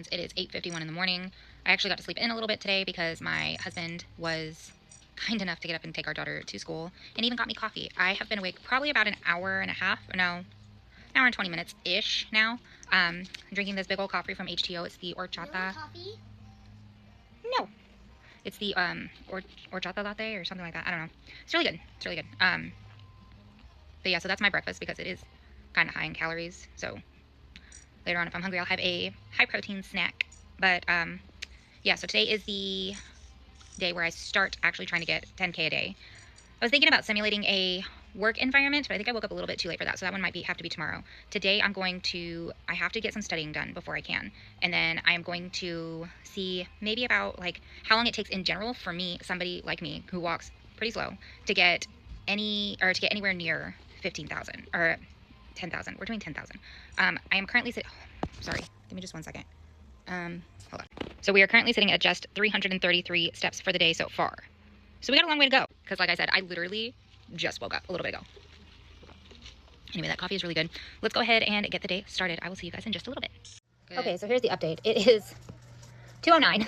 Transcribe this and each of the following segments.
since it is 8:51 in the morning. I actually got to sleep in a little bit today because my husband was kind enough to get up and take our daughter to school and even got me coffee. I have been awake probably about an hour and a half, no, an hour and 20 minutes-ish now. Drinking this big old coffee from HTO. It's the horchata. Coffee? No. It's the horchata latte or something like that. I don't know. It's really good. It's really good. But yeah, so that's my breakfast because it is kind of high in calories. So later on, if I'm hungry, I'll have a high protein snack. But yeah, so today is the day where I start actually trying to get 10K a day. I was thinking about simulating a work environment, but I think I woke up a little bit too late for that, so that one might have to be tomorrow. Today I have to get some studying done before I can, and then I am going to see maybe about like how long it takes in general for me, somebody like me who walks pretty slow, to get anywhere near 15,000 or 10,000. We're doing 10,000. I am currently sorry, give me just 1 second. Hold on. So we are currently sitting at just 333 steps for the day so far. So we got a long way to go because, like I said, I literally just woke up a little bit ago. Anyway, that coffee is really good. Let's go ahead and get the day started. I will see you guys in just a little bit. Good. Okay, so here's the update. It is 2:09.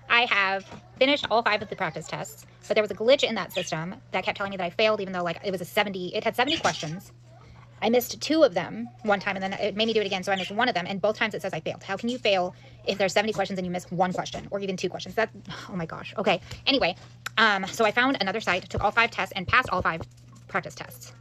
I have finished all 5 of the practice tests, but there was a glitch in that system that kept telling me that I failed, even though like it had 70 questions. I missed 2 of them one time, and then it made me do it again, so I missed 1 of them, and both times it says I failed. How can you fail if there's 70 questions and you miss 1 question, or even 2 questions? Oh my gosh. Okay, anyway, so I found another site, took all 5 tests, and passed all 5 practice tests.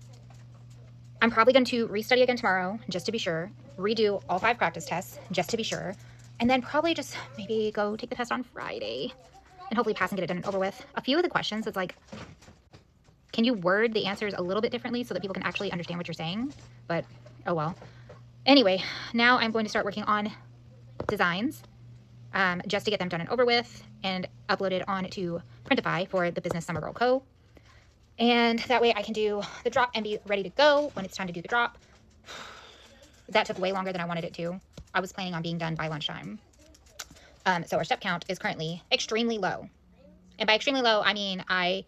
I'm probably going to restudy again tomorrow, just to be sure, redo all 5 practice tests, just to be sure, and then probably just maybe go take the test on Friday, and hopefully pass and get it done and over with. A few of the questions, it's like, can you word the answers a little bit differently so that people can actually understand what you're saying? But, oh well. Anyway, now I'm going to start working on designs just to get them done and over with and uploaded on to Printify for the Business Summer Girl Co. And that way I can do the drop and be ready to go when it's time to do the drop. That took way longer than I wanted it to. I was planning on being done by lunchtime. So our step count is currently extremely low. And by extremely low, I mean I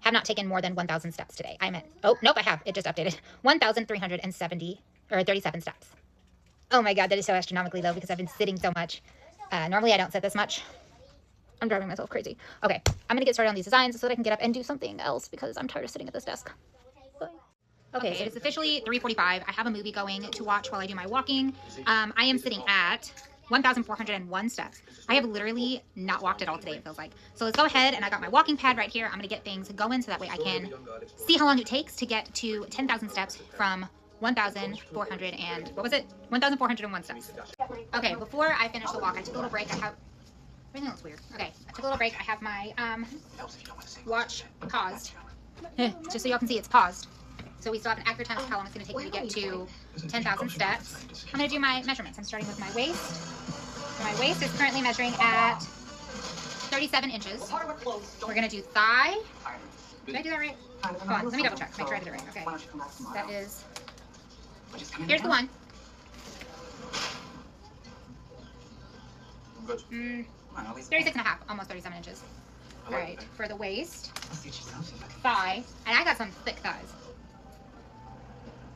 have not taken more than 1,000 steps today. I'm at, oh, nope, I have. It just updated. 1,370 or 37 steps. Oh my God, that is so astronomically low because I've been sitting so much. Normally I don't sit this much. I'm driving myself crazy. Okay, I'm gonna get started on these designs so that I can get up and do something else because I'm tired of sitting at this desk. Bye. Okay, so it's officially 3:45. I have a movie going to watch while I do my walking. I am sitting at 1,401 steps. I have literally not walked at all today, it feels like. So let's go ahead, and I got my walking pad right here. I'm gonna get things going so that way I can see how long it takes to get to 10,000 steps from 1,400 and, what was it? 1,401 steps. Okay, before I finish the walk, I took a little break. Everything looks weird. Okay, I took a little break. I have my watch paused. Just so y'all can see, it's paused. So we still have an accurate time of how long it's going to take me to get to 10,000 steps. I'm going to do my measurements. I'm starting with my waist. My waist is currently measuring at 37 inches. We're going to do thigh. Did I do that right? Hold on, let me double check. Make sure I did it right. Okay. That is... Here's the one. 36 and a half, almost 37 inches. All right, for the waist, thigh, and I got some thick thighs.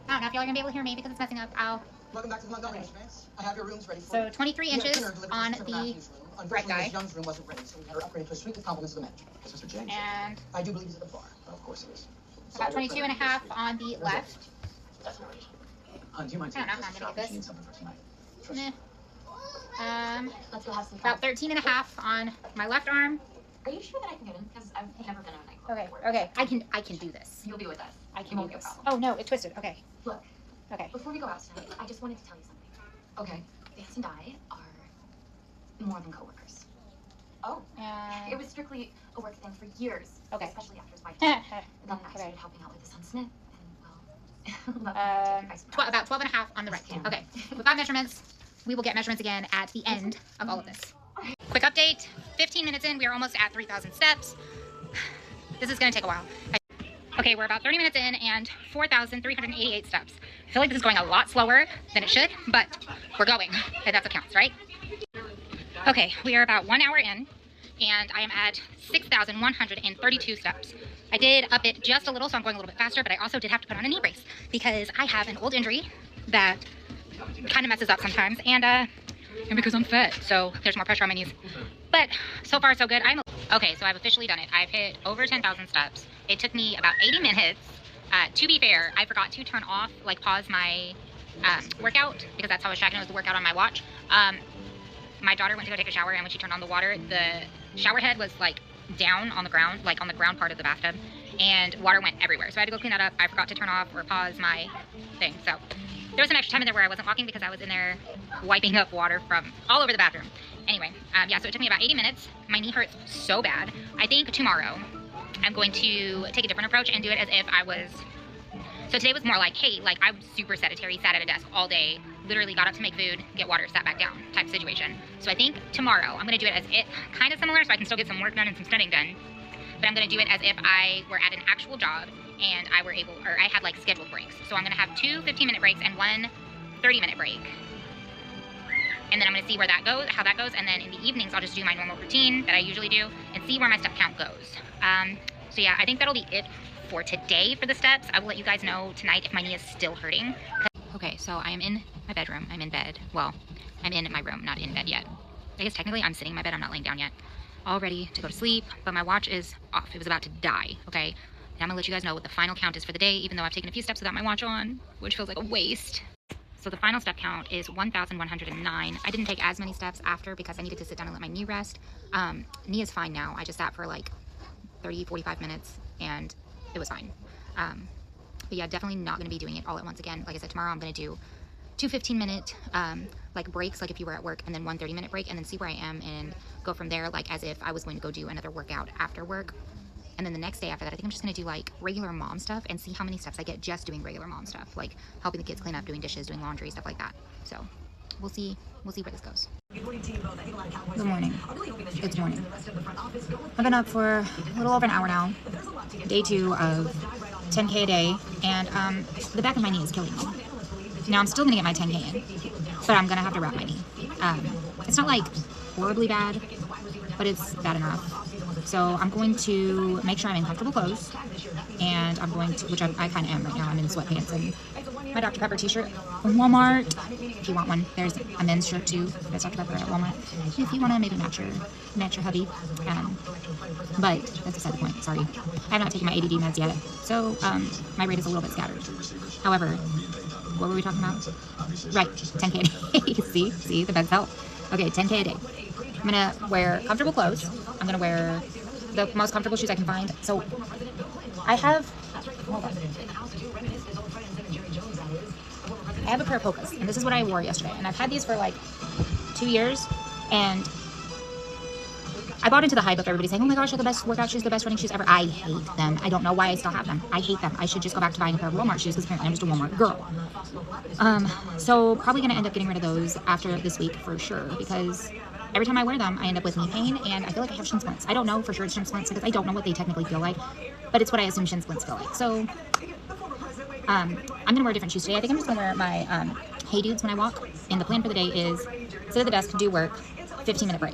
I don't know if y'all are gonna be able to hear me because it's messing up. Welcome back to the Montgomery Express. I have your rooms ready for you. So 23 inches on the right thigh. Young's room wasn't ready, so we had her upgraded to a suite with compliments of the manager. Yes, Mr. James. And I do believe he's at the bar. Of course it is. About 22 and a half on the left. Definitely. Do you mind I don't know how I'm gonna get this. She needs something for tonight. Let's go have some about 13 and a half on my left arm. Are you sure that I can get in? Because I've never been to a nightclub. Okay, I can do this. You'll be with us. I can do be a this. problem. Oh no, it twisted. Okay. Look. Okay. Before we go out tonight, I just wanted to tell you something. Okay. Vance and I are more than coworkers. Oh. It was strictly a work thing for years. Okay. Especially after his wife died. And then I started helping out with his son Smith. And well, about 12 and a half on the right. Okay. We've got measurements. We will get measurements again at the end of all of this. Quick update. 15 minutes in, we are almost at 3,000 steps. This is going to take a while. Okay, we're about 30 minutes in and 4,388 steps. I feel like this is going a lot slower than it should, but we're going. Okay, that's what counts, right? Okay, we are about 1 hour in, and I am at 6,132 steps. I did up it just a little, so I'm going a little bit faster, but I also did have to put on a knee brace because I have an old injury that kind of messes up sometimes, and and because I'm fat, so there's more pressure on my knees. But so far so good. Okay, so I've officially done it. I've hit over 10,000 steps. It took me about 80 minutes. To be fair, I forgot to turn off, like pause my workout, because that's how I was tracking it, was the workout on my watch. My daughter went to go take a shower, and when she turned on the water, the shower head was like down on the ground, like on the ground part of the bathtub, and water went everywhere. So I had to go clean that up. I forgot to turn off or pause my thing. So there was some extra time in there where I wasn't walking because I was in there wiping up water from all over the bathroom. Anyway, yeah, so it took me about 80 minutes. My knee hurts so bad. I think tomorrow I'm going to take a different approach and do it as if I was... So today was more like, hey, like I'm super sedentary, sat at a desk all day, literally got up to make food, get water, sat back down type situation. So I think tomorrow I'm going to do it as it kind of similar, so I can still get some work done and some studying done. But I'm going to do it as if I were at an actual job and I were able, or I had like scheduled breaks. So I'm going to have 2 15-minute breaks and 1 30-minute break. And then I'm going to see where that goes, how that goes. And then in the evenings, I'll just do my normal routine that I usually do and see where my step count goes. So yeah, I think that'll be it for today for the steps. I will let you guys know tonight if my knee is still hurting. Okay, so I am in my bedroom. I'm in bed. Well, I'm in my room, not in bed yet. I guess technically I'm sitting in my bed. I'm not laying down yet. All ready to go to sleep, but my watch is off. It was about to die, okay? And I'm gonna let you guys know what the final count is for the day, even though I've taken a few steps without my watch on, which feels like a waste. So the final step count is 1,109. I didn't take as many steps after because I needed to sit down and let my knee rest. Knee is fine now. I just sat for like 30, 45 minutes and it was fine. But yeah, definitely not gonna be doing it all at once again. Like I said, tomorrow I'm gonna do 2 15-minute like breaks, like if you were at work, and then 1 30-minute break, and then see where I am and go from there, like as if I was going to go do another workout after work. And then the next day after that, I think I'm just gonna do like regular mom stuff and see how many steps I get just doing regular mom stuff, like helping the kids clean up, doing dishes, doing laundry, stuff like that. So we'll see where this goes. Good morning. It's morning. I've been up for a little over an hour now. Day 2 of 10K a day, and the back of my knee is killing me. Now I'm still gonna get my 10K in, but I'm gonna have to wrap my knee. It's not like horribly bad, but it's bad enough. So I'm going to make sure I'm in comfortable clothes, and I'm going to, which I kind of am right now. I'm in sweatpants and my Dr. Pepper t-shirt from Walmart. If you want one, there's a men's shirt too. That's Dr. Pepper at Walmart. If you want to maybe match your hubby. But that's beside the point. Sorry, I have not taken my ADD meds yet, so my rate is a little bit scattered. However, what were we talking about? Right, 10K a day. see, the beds help. Okay, 10K a day. I'm gonna wear comfortable clothes. I'm gonna wear the most comfortable shoes I can find. So I have, hold on. I have a pair of Hokas, and this is what I wore yesterday. And I've had these for like 2 years, and I bought into the hype of everybody saying, oh my gosh, they're the best workout shoes, the best running shoes ever. I hate them. I don't know why I still have them. I hate them. I should just go back to buying a pair of Walmart shoes because apparently I'm just a Walmart girl. So probably going to end up getting rid of those after this week for sure, because every time I wear them, I end up with knee pain, and I feel like I have shin splints. I don't know for sure it's shin splints because I don't know what they technically feel like, but it's what I assume shin splints feel like. So I'm going to wear different shoes today. I think I'm just going to wear my Hey Dudes when I walk, and the plan for the day is sit at the desk, do work, 15-minute break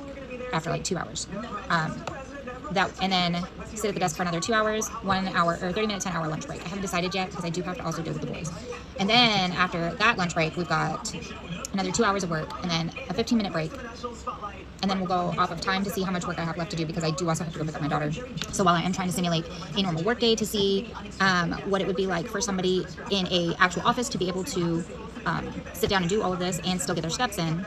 after like 2 hours. And then sit at the desk for another 2 hours, 1 hour or 30-minute, 10-hour lunch break. I haven't decided yet because I do have to also deal with the boys. And then after that lunch break, we've got another 2 hours of work, and then a 15-minute break. And then we'll go off of time to see how much work I have left to do, because I do also have to go pick up my daughter. So while I am trying to simulate a normal work day to see what it would be like for somebody in a actual office to be able to sit down and do all of this and still get their steps in,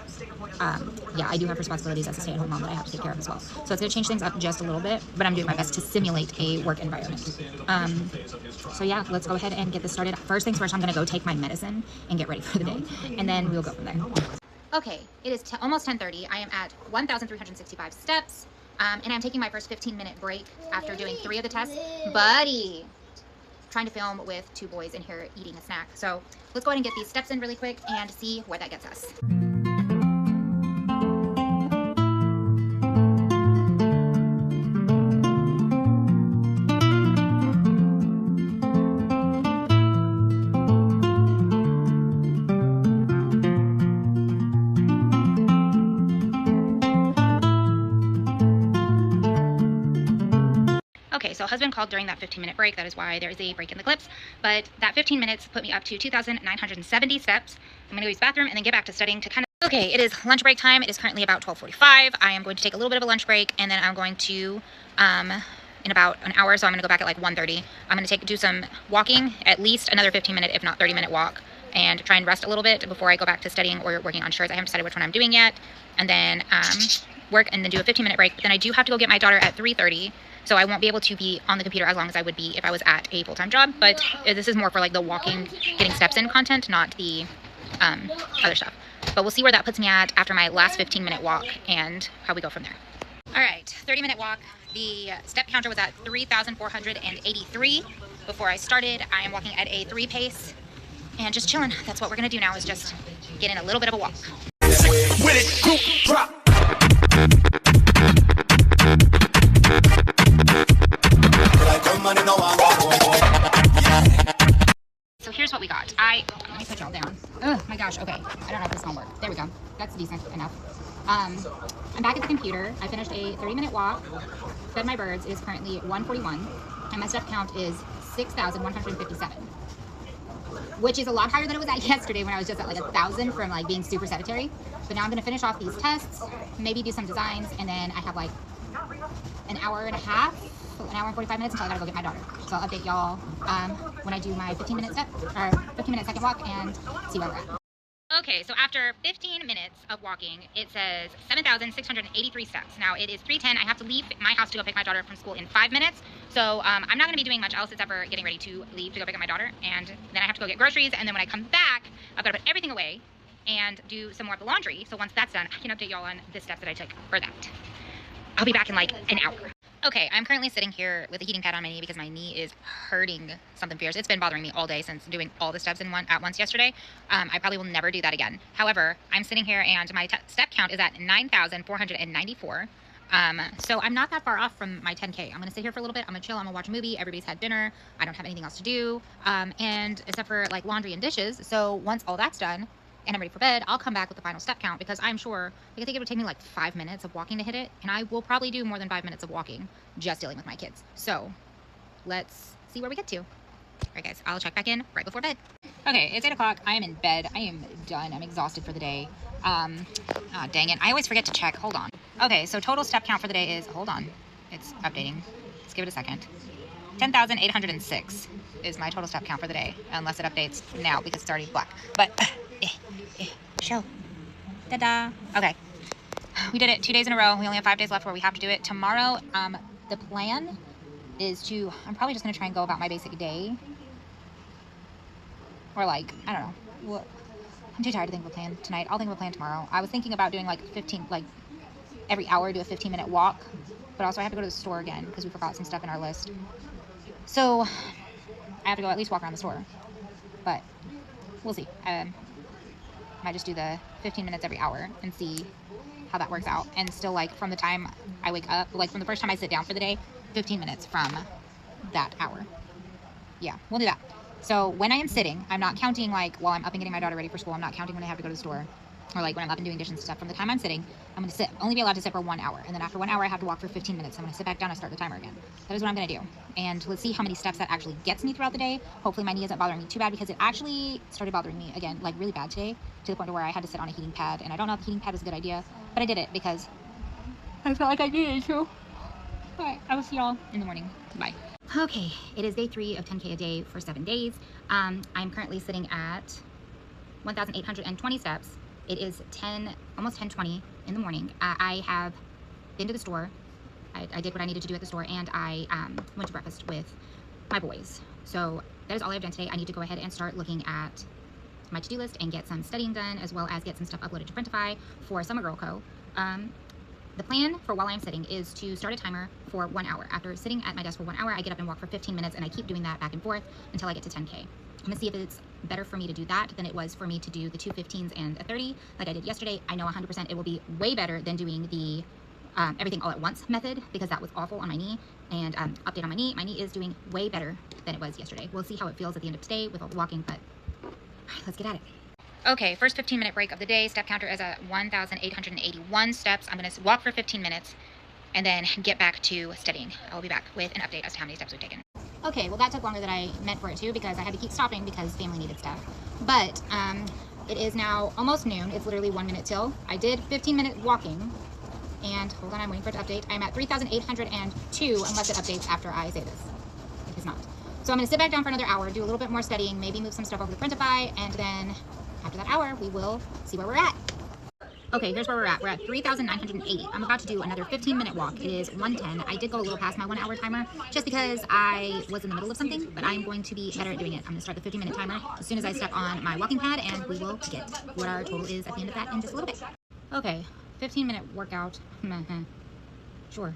yeah, I do have responsibilities as a stay-at-home mom that I have to take care of as well. So it's going to change things up just a little bit, but I'm doing my best to simulate a work environment. So yeah, let's go ahead and get this started. First things first, I'm going to go take my medicine and get ready for the day, and then we'll go from there. Okay, it is almost 10:30. I am at 1,365 steps, and I'm taking my first 15-minute break after doing 3 of the tests. Buddy! Trying to film with 2 boys in here eating a snack. So let's go ahead and get these steps in really quick and see where that gets us. Okay, so husband called during that 15-minute break. That is why there is a break in the clips. But that 15 minutes put me up to 2,970 steps. I'm going to go use the bathroom and then get back to studying to kind of... Okay, it is lunch break time. It is currently about 12:45. I am going to take a little bit of a lunch break, and then I'm going to, in about an hour, so I'm going to go back at like 1:30. I'm going to do some walking, at least another 15-minute, if not 30-minute walk, and try and rest a little bit before I go back to studying or working on shirts. I haven't decided which one I'm doing yet. And then work, and then do a 15-minute break. But then I do have to go get my daughter at 3:30, so I won't be able to be on the computer as long as I would be if I was at a full-time job. But this is more for like the walking, getting steps in content, not the other stuff. But we'll see where that puts me at after my last 15-minute walk and how we go from there. All right, 30-minute walk. The step counter was at 3,483 before I started. I am walking at a 3 pace and just chilling. That's what we're gonna do now, is just get in a little bit of a walk. So here's what we got. Let me put y'all down. Oh my gosh, okay. I don't know if this is gonna work. There we go. That's decent enough. I'm back at the computer. I finished a 30-minute walk, fed my birds. It is currently 1:41, and my step count is 6,157, which is a lot higher than it was at yesterday when I was just at like 1,000 from like being super sedentary. But now I'm gonna finish off these tests, maybe do some designs, and then I have like an hour and a half, an hour and 45 minutes until I gotta go get my daughter. So I'll update y'all when I do my 15-minute step, or 15-minute second walk, and see where we're at. Okay, so after 15 minutes of walking, it says 7,683 steps. Now it is 3:10. I have to leave my house to go pick my daughter from school in 5 minutes. So I'm not going to be doing much else except for getting ready to leave to go pick up my daughter. And then I have to go get groceries. And then when I come back, I've got to put everything away and do some more of the laundry. So once that's done, I can update y'all on the steps that I took for that. I'll be back in like an hour. Okay, I'm currently sitting here with a heating pad on my knee because my knee is hurting something fierce. It's been bothering me all day since doing all the steps at once yesterday. I probably will never do that again. However, I'm sitting here and my step count is at 9,494. So I'm not that far off from my 10K. I'm going to sit here for a little bit. I'm going to chill. I'm going to watch a movie. Everybody's had dinner. I don't have anything else to do. And except for like laundry and dishes. So once all that's done, and I'm ready for bed, I'll come back with the final step count, because I'm sure, I think it would take me like 5 minutes of walking to hit it, and I will probably do more than 5 minutes of walking just dealing with my kids. So let's see where we get to. All right, guys, I'll check back in right before bed. Okay, it's 8 o'clock. I am in bed. I am done. I'm exhausted for the day. Dang it. I always forget to check. Hold on. Okay, so total step count for the day is, hold on, it's updating. Let's give it a second. 10,806 is my total step count for the day, unless it updates now because it's already black. But show. Ta-da. Okay. We did it 2 days in a row. We only have 5 days left where we have to do it. Tomorrow, the plan is to, I'm probably just going to try and go about my basic day. Or like, I don't know. Well, I'm too tired to think of a plan tonight. I'll think of a plan tomorrow. I was thinking about doing like every hour do a 15-minute walk. But also I have to go to the store again because we forgot some stuff in our list. So I have to go at least walk around the store. But we'll see. Might just do the 15 minutes every hour and see how that works out. And still, like, from the time I wake up, like from the first time I sit down for the day, 15 minutes from that hour. Yeah, we'll do that. So when I am sitting, I'm not counting like while I'm up and getting my daughter ready for school. I'm not counting when I have to go to the store, or like when I'm up and doing dishes and stuff. From the time I'm sitting, I'm going to sit, only be allowed to sit for 1 hour. And then after 1 hour, I have to walk for 15 minutes. I'm going to sit back down and start the timer again. That is what I'm going to do. And let's see how many steps that actually gets me throughout the day. Hopefully my knee isn't bothering me too bad, because it actually started bothering me again, like really bad today, to the point where I had to sit on a heating pad. And I don't know if the heating pad was a good idea, but I did it because I felt like I needed to. All right, I will see y'all in the morning. Bye. Okay, it is day 3 of 10K a day for 7 days. I'm currently sitting at 1,820 steps. It is almost 10:20 in the morning. I have been to the store. I did what I needed to do at the store, and I went to breakfast with my boys. So that is all I've done today. I need to go ahead and start looking at my to-do list and get some studying done, as well as get some stuff uploaded to Printify for Summer Girl Co. The plan for while I'm sitting is to start a timer for 1 hour. After sitting at my desk for 1 hour, I get up and walk for 15 minutes, and I keep doing that back and forth until I get to 10K. I'm gonna see if it's better for me to do that than it was for me to do the 2 15s and a 30 like I did yesterday. I know 100% it will be way better than doing the everything all at once method, because that was awful on my knee. And update on my knee is doing way better than it was yesterday. We'll see how it feels at the end of today with all the walking, but all right, let's get at it. Okay, first 15-minute break of the day. Step counter is at 1,881 steps. I'm going to walk for 15 minutes and then get back to studying. I'll be back with an update as to how many steps we've taken. Okay, well that took longer than I meant for it to, because I had to keep stopping because family needed stuff. But It is now almost noon. It's literally 1 minute till. I did 15-minute walking, and hold on, I'm waiting for it to update. I'm at 3,802 unless it updates after I say this. It is not. So I'm gonna sit back down for another hour, do a little bit more studying, maybe move some stuff over to Printify, and then after that hour, we will see where we're at. Okay, here's where we're at. We're at 3,980. I'm about to do another 15-minute walk. It is 1:10. I did go a little past my 1 hour timer just because I was in the middle of something, but I'm going to be better at doing it. I'm gonna start the 15-minute timer as soon as I step on my walking pad, and we will get what our total is at the end of that in just a little bit. Okay, 15-minute workout. Sure.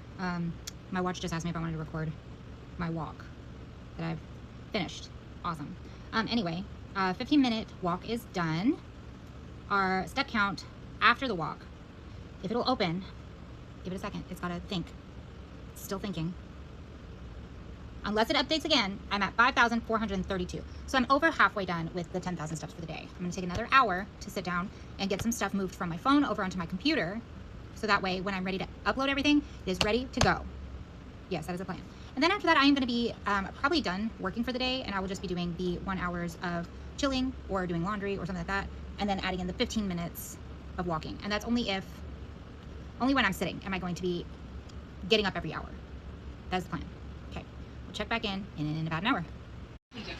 My watch just asked me if I wanted to record my walk that I've finished. Awesome. Anyway, 15-minute walk is done. Our step count after the walk, if it'll open, give it a second. It's gotta think. It's still thinking. Unless it updates again, I'm at 5,432. So I'm over halfway done with the 10,000 steps for the day. I'm gonna take another hour to sit down and get some stuff moved from my phone over onto my computer. So that way, when I'm ready to upload everything, it is ready to go. Yes, that is the plan. And then after that, I am gonna be probably done working for the day, and I will just be doing the 1 hour of chilling or doing laundry or something like that, and then adding in the 15 minutes of walking. And that's only when I'm sitting am I going to be getting up every hour. That's the plan. Okay, we'll check back in about an hour.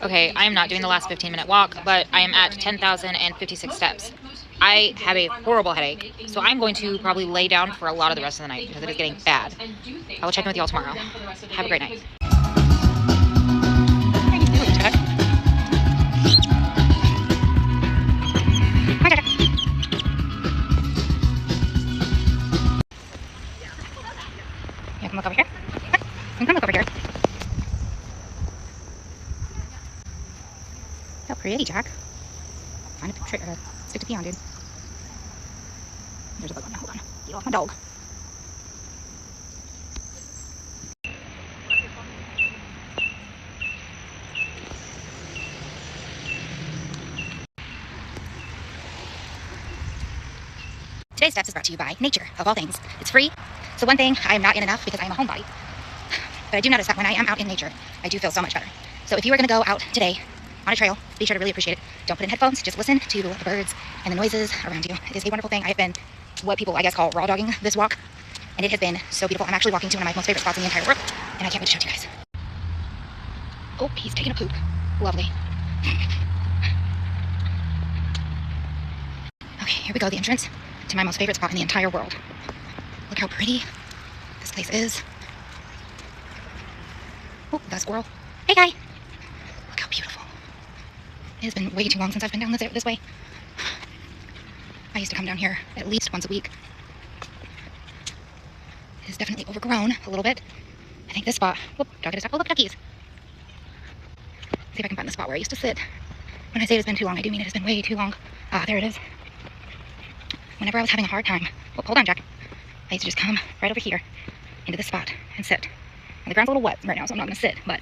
Okay, I am not doing the last 15-minute walk, but I am at 10,056 steps. I have a horrible headache, so I'm going to probably lay down for a lot of the rest of the night because it is getting bad. I will check in with y'all tomorrow. Have a great night. Come look over here. Come look over here. How pretty, Jack. Find a stick to pee on, dude. There's a bug on. Hold on. Get off my dog. Today's Steps is brought to you by nature, of all things. It's free. So one thing I am not in enough because I am a homebody. But I do notice that when I am out in nature, I do feel so much better. So if you are going to go out today on a trail, be sure to really appreciate it. Don't put in headphones. Just listen to the birds and the noises around you. It is a wonderful thing. I have been what people, I guess, call raw dogging this walk. And it has been so beautiful. I'm actually walking to one of my most favorite spots in the entire world. And I can't wait to show you guys. Oh, he's taking a poop. Lovely. Okay, here we go. The entrance to my most favorite spot in the entire world. Look how pretty this place is. Oh, that squirrel. Hey, guy. Look how beautiful. It has been way too long since I've been down this way. I used to come down here at least once a week. It is definitely overgrown a little bit. I think this spot... Whoop, dog, stop. Oh, look, duckies. See if I can find the spot where I used to sit. When I say it has been too long, I do mean it has been way too long. Ah, there it is. Whenever I was having a hard time... Oh, hold on, Jack. I used to just come right over here into this spot and sit. And the ground's a little wet right now, so I'm not going to sit, but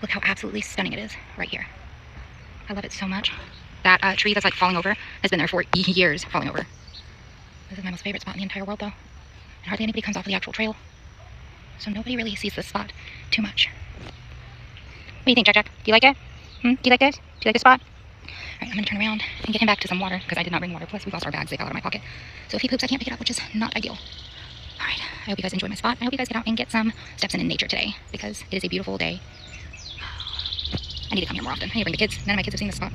look how absolutely stunning it is right here. I love it so much. That tree that's like falling over has been there for years, falling over. This is my most favorite spot in the entire world, though. And hardly anybody comes off the actual trail, so nobody really sees this spot too much. What do you think, Jack? Do you like it? Do you like it? Do you like the spot? Alright, I'm going to turn around and get him back to some water, because I did not bring water. Plus, we lost our bags. They fell out of my pocket. So if he poops, I can't pick it up, which is not ideal. Alright, I hope you guys enjoy my spot. I hope you guys get out and get some steps in nature today, because it is a beautiful day. I need to come here more often. I need to bring the kids. None of my kids have seen this spot.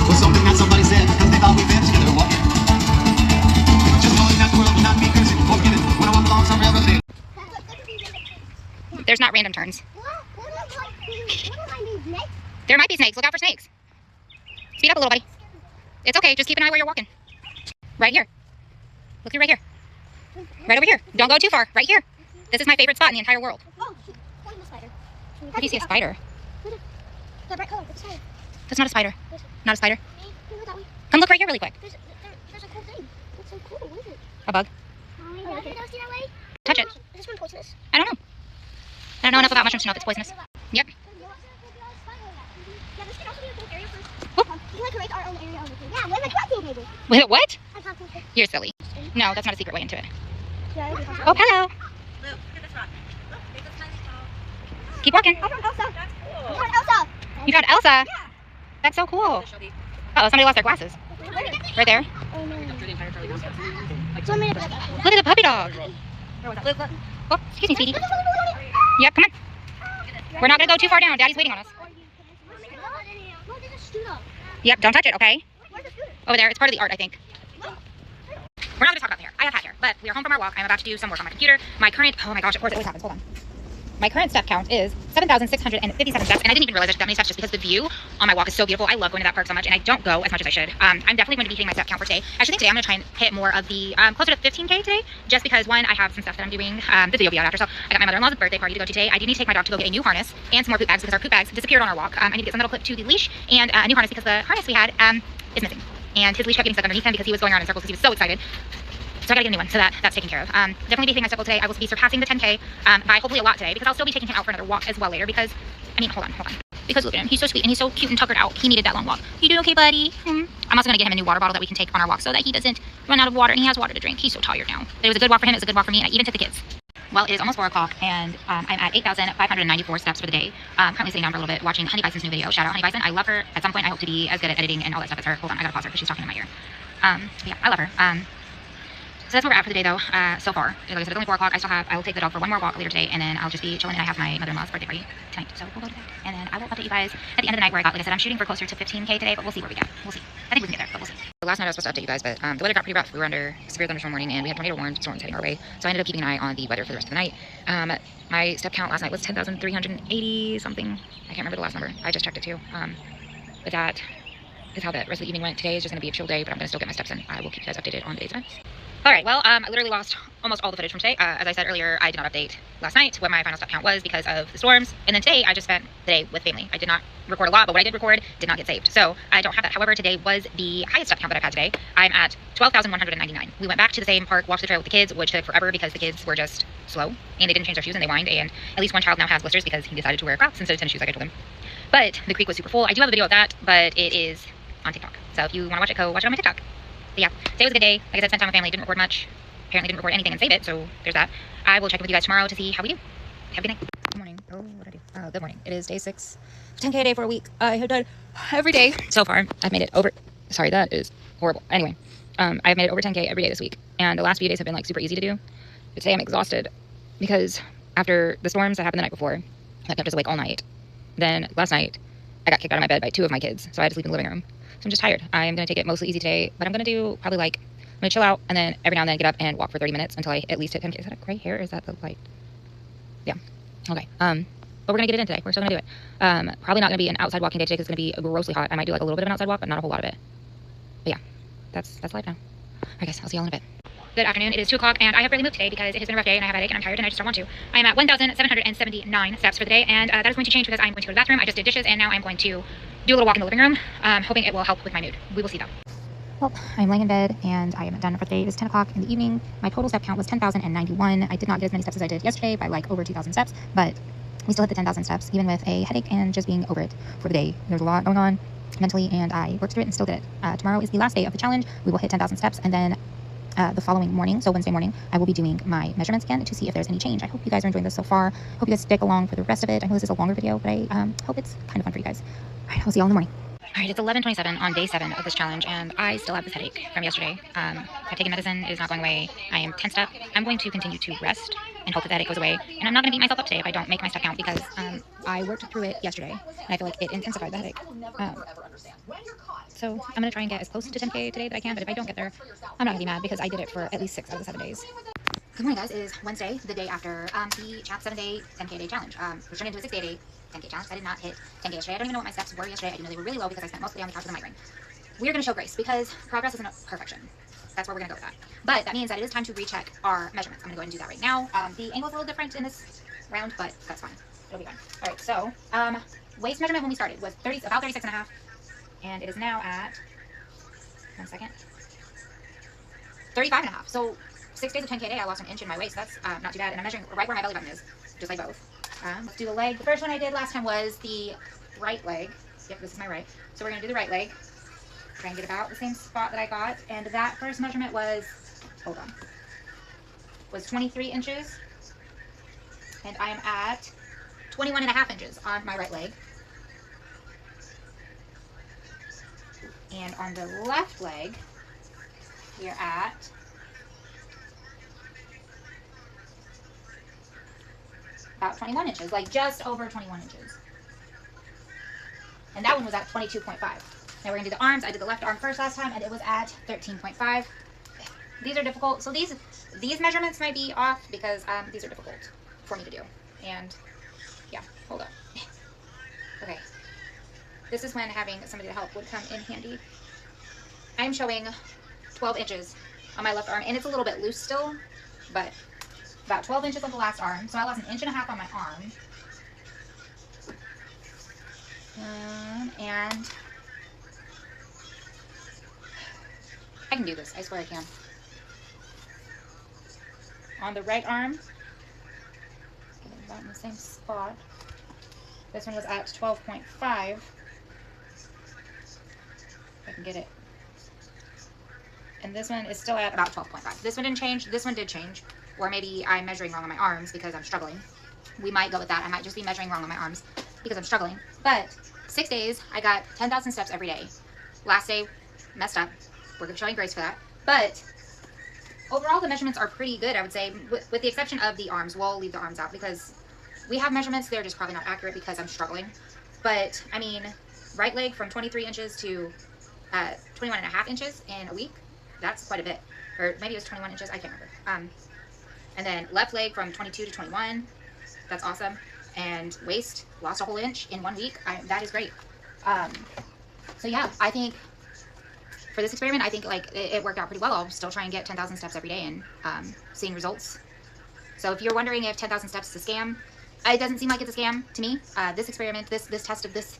Was something that somebody said because they thought we'd been together walking. Just knowing that the world would not be cursing. Won't forget it when I walk along some railroad day. There's not random turns. There might be snakes. Look out for snakes. Speed up a little, buddy. It's okay. Just keep an eye where you're walking. Right here. Look, right here. Right over here. Don't go too far. Right here. This is my favorite spot in the entire world. Where do you see a spider? That's not a spider. Not a spider. Come look right here really quick. There's a cool thing. That's so cool. What is it? A bug. Have you never seen that way? Touch it. Is this one poisonous? I don't know. I don't know enough about mushrooms to know if it's poisonous. Yep. Yeah, this could also be a cool area for... Oh. We can like create our own area over here. Yeah, we're the crafting table. Wait, what? On top of You're silly. No, that's not a secret way into it. Yeah, I do have Oh, hello. Keep walking. I found Elsa. I found Elsa. You found Elsa? That's so cool. Uh-oh, somebody lost their glasses. Right there. Oh no. So many. Look at the puppy dog. Oh, excuse me, sweetie. Yep, come on. We're not going to go too far down. Daddy's waiting on us. No, there's a scooter. Yep, don't touch it, okay? Where's the scooter? Over there. It's part of the art, I think. We're not going to talk about the hair. I have had hair, but we are home from our walk. I'm about to do some work on my computer. My current, oh my gosh, of course it always happens. Hold on. My current step count is 7,657 steps, and I didn't even realize I took that many steps just because the view on my walk is so beautiful. I love going to that park so much, and I don't go as much as I should. I'm definitely going to be hitting my step count for today. Actually, today I'm going to try and hit more of the, closer to 15K today, just because, one, I have some stuff that I'm doing, the video will be out after, so I got my mother-in-law's birthday party to go to today. I do need to take my dog to go get a new harness and some more poop bags because our poop bags disappeared on our walk. I need to get some that'll clip to the leash and a new harness because the harness we had is missing, and his leash kept getting stuck underneath him because he was going around in circles because he was so excited. So I gotta get a new one, so that's taken care of. Definitely be hitting my step goal today. I will be surpassing the 10K by hopefully a lot today because I'll still be taking him out for another walk as well later because, I mean, hold on. Because look at him, he's so sweet and he's so cute and tuckered out. He needed that long walk. You doing okay, buddy? I'm also gonna get him a new water bottle that we can take on our walk so that he doesn't run out of water and he has water to drink. He's so tired now. But it was a good walk for him, it was a good walk for me, and I even took the kids. Well, it is almost 4 o'clock and I'm at 8,594 steps for the day. Currently sitting down for a little bit watching Honey Bison's new video. Shout out Honey Bison. I love her. At some point I hope to be as good at editing and all that stuff as her. Hold on, I gotta pause her because she's talking in my ear. Yeah, I love her. So that's where we're at for the day, though, so far. Like I said, it's only 4 o'clock. I will take the dog for one more walk later today, and then I'll just be chilling, and I have my mother-in-law's birthday party tonight, so we'll go to that. And then I will update you guys at the end of the night where I got. Like I said, I'm shooting for closer to 15K today, but we'll see where we get. We'll see. I think we can get there, but we'll see. Last night I was supposed to update you guys, but the weather got pretty rough. We were under severe thunderstorm warning, and we had tornado warned storms heading our way, so I ended up keeping an eye on the weather for the rest of the night. My step count last night was 10,380 something. I can't remember the last number. I just checked it too. But that is how the rest of the evening went. Today is just going to be a chill day, but I'm going to still get my steps in. I will keep you guys updated on today's events. Alright, well, I literally lost almost all the footage from today. As I said earlier, I did not update last night what my final step count was because of the storms. And then today, I just spent the day with family. I did not record a lot, but what I did record did not get saved. So I don't have that. However, today was the highest step count that I've had today. I'm at 12,199. We went back to the same park, walked the trail with the kids, which took forever because the kids were just slow. And they didn't change their shoes and they whined. And at least one child now has blisters because he decided to wear Crocs instead of tennis shoes like I told him. But the creek was super full. I do have a video of that, but it is on TikTok. So if you want to watch it, go watch it on my TikTok. But yeah, today was a good day. Like I said, spent time with family, didn't record much. Apparently didn't record anything and save it, so there's that. I will check in with you guys tomorrow to see how we do. Have a good night. Good morning. Oh, what did I do? Good morning. It is day 6. 10K a day for a week. I have done every day so far. I've made it over. Sorry, that is horrible. Anyway, I've made it over 10K every day this week, and the last few days have been like super easy to do. But today I'm exhausted because after the storms that happened the night before, that kept us awake all night. Then last night, I got kicked out of my bed by 2 of my kids, so I had to sleep in the living room. So I'm just tired. I'm gonna take it mostly easy today, but I'm gonna do probably like. I'm gonna chill out and then every now and then get up and walk for 30 minutes until I at least hit 10K. Is that a gray hair or is that the light? Yeah. Okay. But we're gonna get it in today. We're still gonna do it. Probably not gonna be an outside walking day today because it's gonna be grossly hot. I might do like a little bit of an outside walk, but not a whole lot of it. But yeah, that's life now. Alright guys, I'll see y'all in a bit. Good afternoon. It is 2 o'clock and I have barely moved today because it has been a rough day and I have a headache and I'm tired and I just don't want to. I am at 1,779 steps for the day and that is going to change because I'm going to go to the bathroom. I just did dishes and now I'm going to do a little walk in the living room, hoping it will help with my mood. We will see though. Well, I'm laying in bed and I am done for the day. It is 10 o'clock in the evening. My total step count was 10,091. I did not get as many steps as I did yesterday by like over 2,000 steps, but we still hit the 10,000 steps even with a headache and just being over it for the day. There's a lot going on mentally and I worked through it and still did it. Tomorrow is the last day of the challenge. We will hit 10,000 steps and then the following morning, so Wednesday morning, I will be doing my measurements again to see if there's any change. I hope you guys are enjoying this so far. Hope you guys stick along for the rest of it. I know this is a longer video, but I hope it's kind of fun for you guys. All right, I'll see y'all in the morning. All right, it's 11:27 on day 7 of this challenge, and I still have this headache from yesterday. I've taken medicine, it is not going away. I am tensed up. I'm going to continue to rest and hope that the headache goes away. And I'm not going to beat myself up today if I don't make my step count because I worked through it yesterday, and I feel like it intensified the headache. So I'm going to try and get as close to 10K today that I can, but if I don't get there, I'm not going to be mad because I did it for at least 6 out of the 7 days. Good morning, guys. It is Wednesday, the day after the 7-day 10K day challenge, which turned into a 6-day 10K challenge. I did not hit 10K yesterday. I don't even know what my steps were yesterday. I do know they were really low because I spent most of the day on the couch with a migraine. We're going to show grace because progress isn't perfection. That's where we're going to go with that. But that means that it is time to recheck our measurements. I'm going to go ahead and do that right now. The angle is a little different in this round, but that's fine. It'll be fine. All right, so waist measurement when we started was about 36 and a half, and it is now at 35 and a half. So 6 days of 10K day, I lost an inch in my waist. That's not too bad, and I'm measuring right where my belly button is, just like both. Let's do the leg. The first one I did last time was the right leg. Yep, this is my right. So we're going to do the right leg. Try and get about the same spot that I got. And that first measurement was, hold on, was 23 inches. And I am at 21.5 inches on my right leg. And on the left leg, we are at about 21 inches, like just over 21 inches. And that one was at 22.5. Now we're gonna do the arms. I did the left arm first last time, and it was at 13.5. These are difficult. So these measurements might be off because these are difficult for me to do. And yeah, hold up. Okay. This is when having somebody to help would come in handy. I'm showing 12 inches on my left arm, and it's a little bit loose still, but about 12 inches on the last arm. So I lost 1.5 inches on my arm. And I can do this. I swear I can. On the right arm, about in the same spot. This one was at 12.5. If I can get it. And this one is still at about 12.5. This one didn't change. This one did change. Or maybe I'm measuring wrong on my arms because I'm struggling. We might go with that. I might just be measuring wrong on my arms because I'm struggling. But 6 days, I got 10,000 steps every day. Last day, messed up. We're showing grace for that. But overall, the measurements are pretty good, I would say, with the exception of the arms. We'll leave the arms out because we have measurements. They're just probably not accurate because I'm struggling. But, I mean, right leg from 23 inches to 21.5 inches in a week. That's quite a bit. Or maybe it was 21 inches. I can't remember. And then left leg from 22 to 21. That's awesome. And waist, lost a whole inch in 1 week. That is great. So yeah, I think for this experiment, I think like it worked out pretty well. I'll still try and get 10,000 steps every day and seeing results. So if you're wondering if 10,000 steps is a scam, it doesn't seem like it's a scam to me. This experiment, this test of this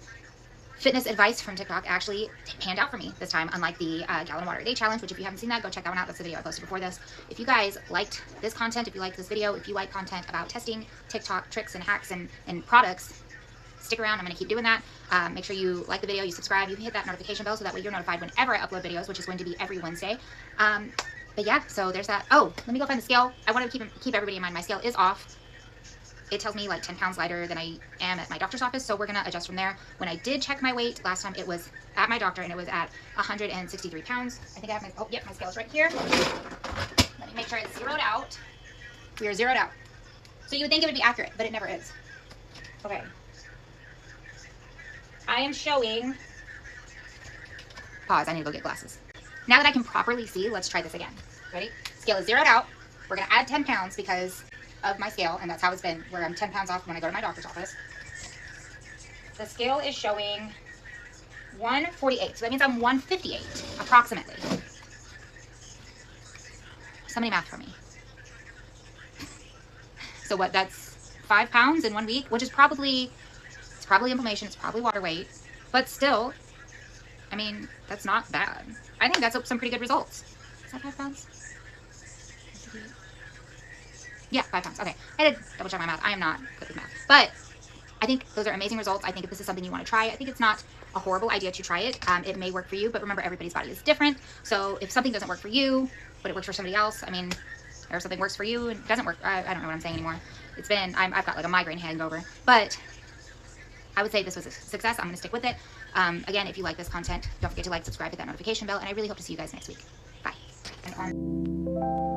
fitness advice from TikTok actually panned out for me this time, unlike the gallon of water a day challenge, which if you haven't seen that, go check that one out. That's the video I posted before this. If you guys liked this content, if you liked this video, if you like content about testing TikTok tricks and hacks and products, stick around. I'm going to keep doing that. Make sure you like the video, you subscribe, you hit that notification bell so that way you're notified whenever I upload videos, which is going to be every Wednesday. But yeah, so there's that. Oh, let me go find the scale. I want to keep everybody in mind. My scale is off. It tells me like 10 pounds lighter than I am at my doctor's office, so we're going to adjust from there. When I did check my weight last time, it was at my doctor, and it was at 163 pounds. I think I have my, oh, yep, my scale is right here. Let me make sure it's zeroed out. We are zeroed out. So you would think it would be accurate, but it never is. Okay. I am showing, pause, I need to go get glasses. Now that I can properly see, let's try this again. Ready? Scale is zeroed out. We're going to add 10 pounds because of my scale, and that's how it's been, where I'm 10 pounds off when I go to my doctor's office. The scale is showing 148, so that means I'm 158, approximately. Somebody math for me. So what, that's 5 pounds in 1 week, which is probably, it's probably inflammation, it's probably water weight, but still, I mean, that's not bad. I think that's some pretty good results. Is that 5 pounds? Yeah, 5 pounds. Okay, I had to double check my math. I am not good with math. But I think those are amazing results. I think if this is something you want to try, I think it's not a horrible idea to try it. It may work for you, but remember, everybody's body is different. So if something doesn't work for you, but it works for somebody else, I mean, or something works for you and doesn't work, I don't know what I'm saying anymore. It's been, I've got like a migraine hangover. But I would say this was a success. I'm going to stick with it. Again, if you like this content, don't forget to like, subscribe, hit that notification bell, and I really hope to see you guys next week. Bye. And on